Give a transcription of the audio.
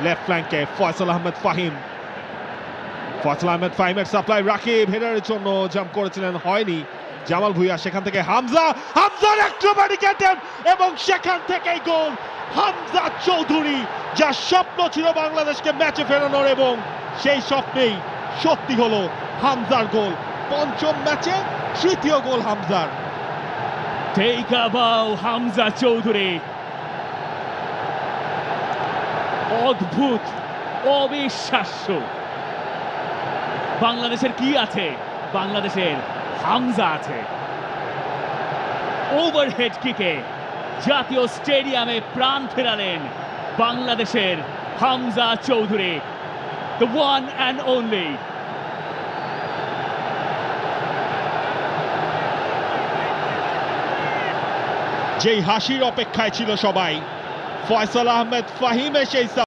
Left ফ্ল্যাঙ্কে Faisal Ahmed Fahim. Faisal Ahmed ফাহিমের supply, Rakib হেডারের জন্য jump করেছিলেন, হয়নি। জামাল ভুঁইয়া, সেখান থেকে হামজার অ্যাক্রোব্যাটিক অ্যাটেম্প এবং সেখান থেকেই গোল। হামজা চৌধুরী, যার স্বপ্ন ছিল বাংলাদেশকে ম্যাচে ফেরানোর, এবং সেই স্বপ্নেই সত্যি হলো হামজার গোল। পঞ্চম ম্যাচে তৃতীয় গোল হামজার। Take a bow, Hamza Chowdhury. অদ্ভুত, অবিশ্বাস্য। বাংলাদেশের কি আছে? বাংলাদেশের হামজা আছে। ওভারহেড কিকে জাতীয় স্টেডিয়ামে প্রাণ ফেরালেন বাংলাদেশের Hamza Chowdhury, the one and only। যেই হাসির অপেক্ষায় ছিল সবাই, ফয়সাল আহমেদ ফাহিমের সেই